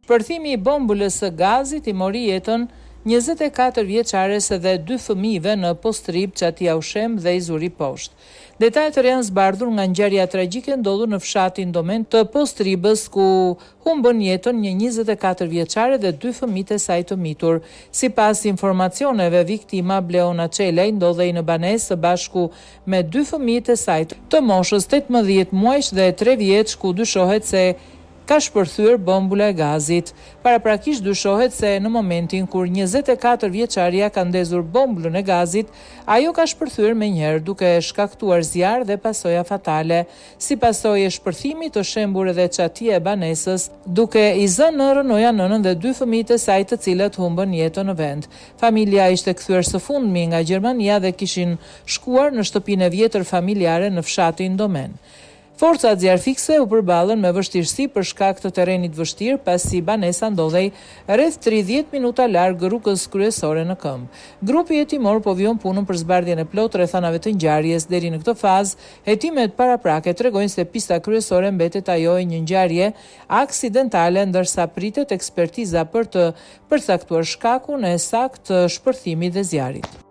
Shpërthimi i bombulës së gazit i mori jetën 24 vjeçares dhe 2 fëmijëve në Postrib, Çatia Ushem dhe Izuri Poshtë. Detajet janë zbardhur nga ngjarja tragjike ndodhur në fshatin Domen të Postribës, ku humbën jetën një 24 vjeçare dhe 2 fëmijë e saj të mitur. Sipas informacioneve, viktima Bleona Çelaj ndodhej në banesë së bashku me 2 fëmijë e saj të moshës 18 muajsh dhe 3 vjeç, ku dyshohet se ka shpërthyer bombula e gazit. Paraprakisht dyshohet se në momentin kur 24 vjeçaria ka ndezur bombulën e gazit, ajo ka shpërthyer menjëherë duke shkaktuar zjarr dhe pasoja fatale. Si pasojë e shpërthimit të shembur edhe Çatia e banesës, duke i zënë në rënoja nënën dhe 2 fëmijët e saj, të cilët humbën jetën në vend. Familja ishte kthyer së fundmi nga Gjermania dhe kishin shkuar në shtëpinë e vjetër familjare në fshatin Domen. Forcat zjarfikse u përballën me vështirësi për shkak të terrenit vështirë, pasi banesa ndodhej rreth 30 minuta larg rrugës kryesore në këmbë. Grupi hetimor po vijon punën për zbardhjen e plotë rrethanave të ngjarjes. Deri në këtë fazë, hetimet paraprake tregojnë se pista kryesore mbetet ajo e një ngjarje aksidentale, ndërsa pritet ekspertiza për të përcaktuar shkakun e saktë të shpërthimit dhe zjarrit.